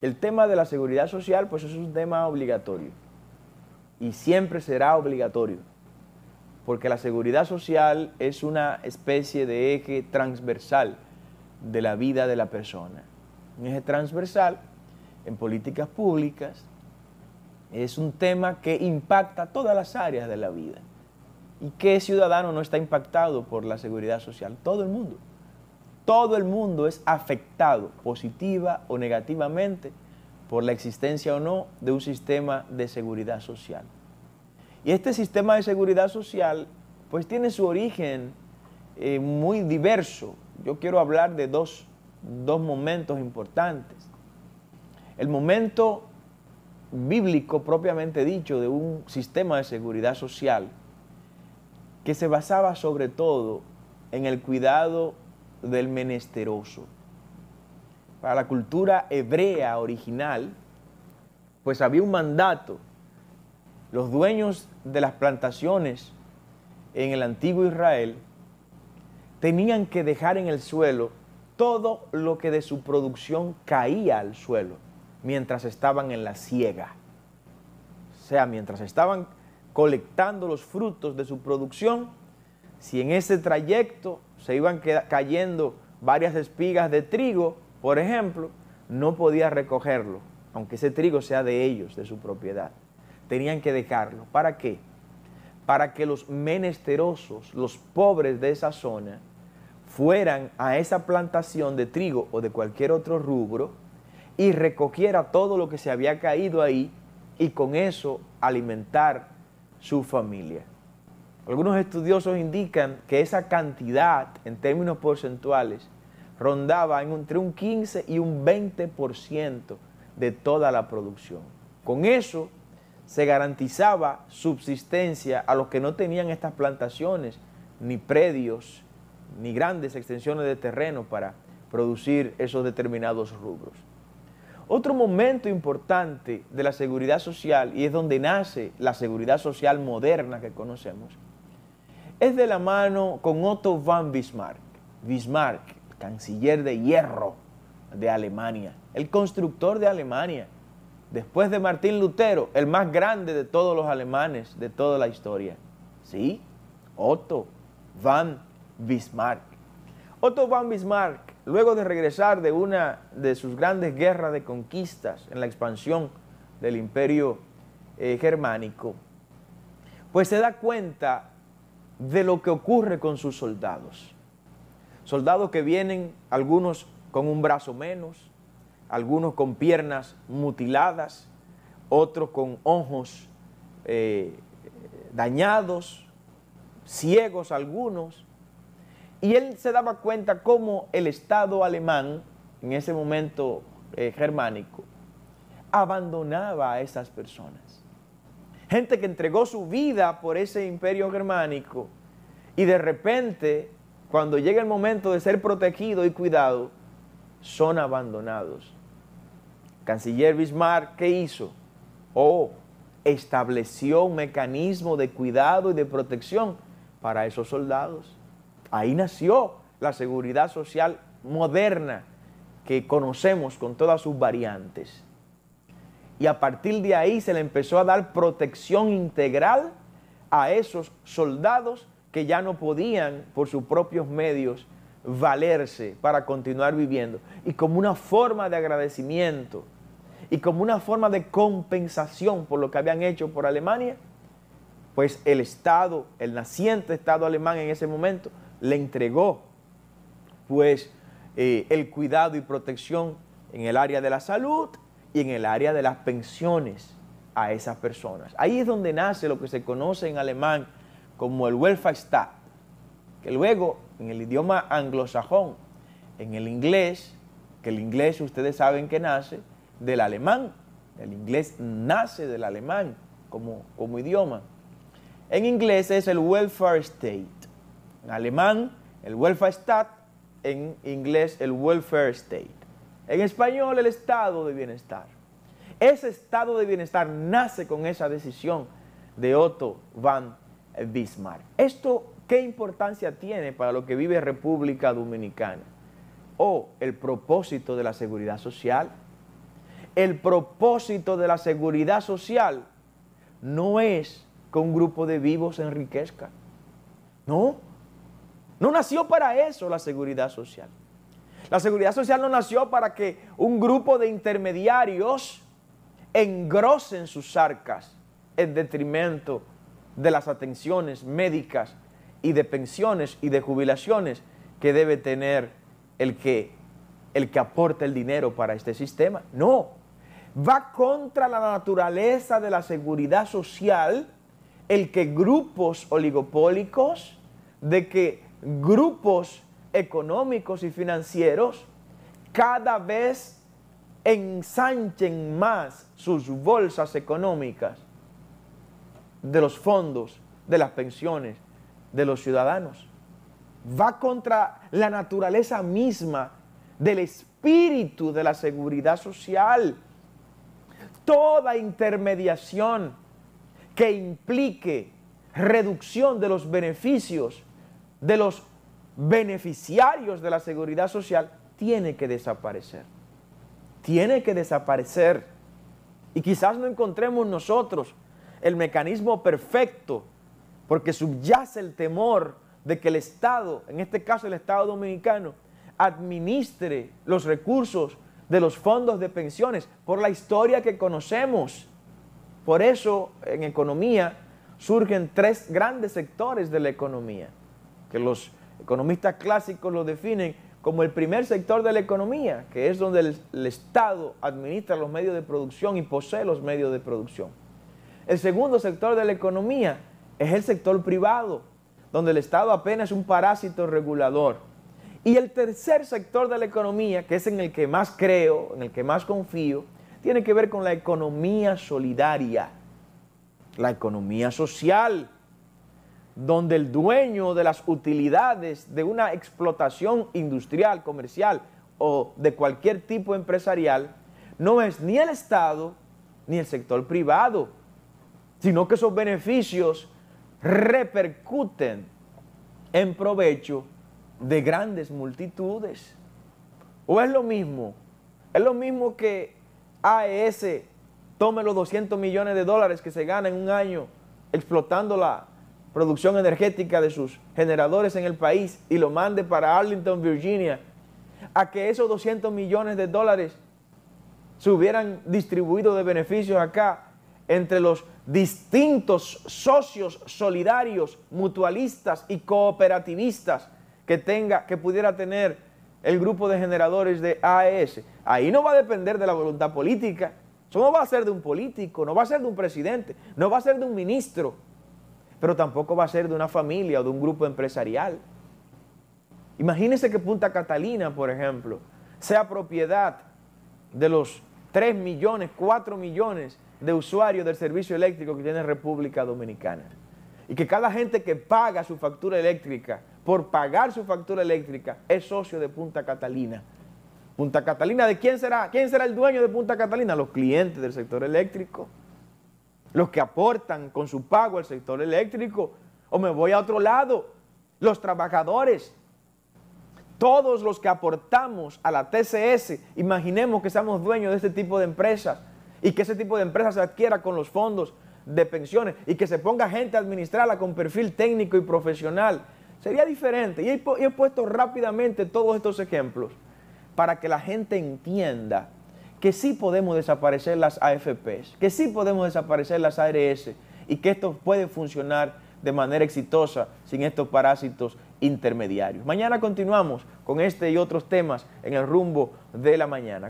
el tema de la seguridad social, pues es un tema obligatorio y siempre será obligatorio, porque la seguridad social es una especie de eje transversal de la vida de la persona. Un eje transversal en políticas públicas es un tema que impacta todas las áreas de la vida. ¿Y qué ciudadano no está impactado por la seguridad social? Todo el mundo. Todo el mundo es afectado positiva o negativamente por la existencia o no de un sistema de seguridad social. Y este sistema de seguridad social pues tiene su origen muy diverso. Yo quiero hablar de dos momentos importantes. El momento bíblico propiamente dicho de un sistema de seguridad social que se basaba sobre todo en el cuidado del menesteroso. Para la cultura hebrea original, pues había un mandato. Los dueños de las plantaciones en el antiguo Israel tenían que dejar en el suelo todo lo que de su producción caía al suelo mientras estaban en la siega. O sea, mientras estaban colectando los frutos de su producción, si en ese trayecto se iban cayendo varias espigas de trigo, por ejemplo, no podía recogerlo, aunque ese trigo sea de ellos, de su propiedad. Tenían que dejarlo. ¿Para qué? Para que los menesterosos, los pobres de esa zona, fueran a esa plantación de trigo o de cualquier otro rubro y recogiera todo lo que se había caído ahí y con eso alimentar su familia. Algunos estudiosos indican que esa cantidad, en términos porcentuales, rondaba entre un 15 y un 20% de toda la producción. Con eso se garantizaba subsistencia a los que no tenían estas plantaciones, ni predios, ni grandes extensiones de terreno para producir esos determinados rubros. Otro momento importante de la seguridad social, y es donde nace la seguridad social moderna que conocemos, es de la mano con Otto von Bismarck. Bismarck, canciller de hierro de Alemania, el constructor de Alemania, después de Martín Lutero, el más grande de todos los alemanes de toda la historia. ¿Sí? Otto von Bismarck. Otto von Bismarck, luego de regresar de una de sus grandes guerras de conquistas en la expansión del imperio germánico, pues se da cuenta de lo que ocurre con sus soldados. Soldados que vienen, algunos con un brazo menos, algunos con piernas mutiladas, otros con ojos dañados, ciegos algunos. Y él se daba cuenta cómo el Estado alemán, en ese momento germánico, abandonaba a esas personas. Gente que entregó su vida por ese imperio germánico y de repente, cuando llega el momento de ser protegido y cuidado, son abandonados. Canciller Bismarck, ¿qué hizo? Estableció un mecanismo de cuidado y de protección para esos soldados. Ahí nació la seguridad social moderna que conocemos con todas sus variantes. Y a partir de ahí se le empezó a dar protección integral a esos soldados que ya no podían, por sus propios medios, valerse para continuar viviendo. Y como una forma de agradecimiento y como una forma de compensación por lo que habían hecho por Alemania, pues el Estado, el naciente Estado alemán en ese momento, le entregó pues el cuidado y protección en el área de la salud y en el área de las pensiones a esas personas. Ahí es donde nace lo que se conoce en alemán como el Welfahrtsstaat, que luego en el idioma anglosajón, en el inglés, que el inglés ustedes saben que nace del alemán, el inglés nace del alemán como idioma. En inglés es el welfare state, en alemán el Welfahrtsstaat, en inglés el welfare state. En español el estado de bienestar. Ese estado de bienestar nace con esa decisión de Otto von Bismarck. ¿Esto qué importancia tiene para lo que vive República Dominicana? El propósito de la seguridad social. el propósito de la seguridad social no es que un grupo de vivos se enriquezca. No, no nació para eso la seguridad social. La seguridad social no nació para que un grupo de intermediarios engrosen sus arcas en detrimento de las atenciones médicas y de pensiones y de jubilaciones que debe tener el que aporta el dinero para este sistema. No, va contra la naturaleza de la seguridad social el que grupos oligopólicos, de que grupos económicos y financieros cada vez ensanchen más sus bolsas económicas de los fondos, de las pensiones de los ciudadanos. Va contra la naturaleza misma del espíritu de la seguridad social. Toda intermediación que implique reducción de los beneficios de los beneficiarios de la seguridad social tiene que desaparecer. Tiene que desaparecer. Y quizás no encontremos nosotros el mecanismo perfecto, porque subyace el temor de que el Estado, en este caso el Estado dominicano, administre los recursos de los fondos de pensiones por la historia que conocemos. Por eso en economía surgen tres grandes sectores de la economía, que los economistas clásicos lo definen como el primer sector de la economía, que es donde el Estado administra los medios de producción y posee los medios de producción. El segundo sector de la economía es el sector privado, donde el Estado apenas es un parásito regulador. Y el tercer sector de la economía, que es en el que más creo, en el que más confío, tiene que ver con la economía solidaria, la economía social, donde el dueño de las utilidades de una explotación industrial, comercial o de cualquier tipo empresarial no es ni el Estado ni el sector privado, sino que esos beneficios repercuten en provecho de grandes multitudes. ¿O es lo mismo? Es lo mismo que AES tome los 200 millones de dólares que se gana en un año explotando la producción energética de sus generadores en el país y lo mande para Arlington, Virginia, a que esos 200 millones de dólares se hubieran distribuido de beneficios acá entre los distintos socios solidarios, mutualistas y cooperativistas que pudiera tener el grupo de generadores de AES. Ahí no va a depender de la voluntad política. Eso no va a ser de un político, no va a ser de un presidente, no va a ser de un ministro, pero tampoco va a ser de una familia o de un grupo empresarial. Imagínense que Punta Catalina, por ejemplo, sea propiedad de los 3 millones, 4 millones de usuarios del servicio eléctrico que tiene República Dominicana. Y que cada gente que paga su factura eléctrica, por pagar su factura eléctrica, es socio de Punta Catalina. Punta Catalina, ¿de quién será? ¿Quién será el dueño de Punta Catalina? Los clientes del sector eléctrico, los que aportan con su pago al sector eléctrico. O me voy a otro lado, los trabajadores. Todos los que aportamos a la TCS, imaginemos que seamos dueños de este tipo de empresas y que ese tipo de empresas se adquiera con los fondos de pensiones y que se ponga gente a administrarla con perfil técnico y profesional. Sería diferente. Y he puesto rápidamente todos estos ejemplos para que la gente entienda que sí podemos desaparecer las AFPs, que sí podemos desaparecer las ARS y que esto puede funcionar de manera exitosa sin estos parásitos intermediarios. Mañana continuamos con este y otros temas en el rumbo de la mañana.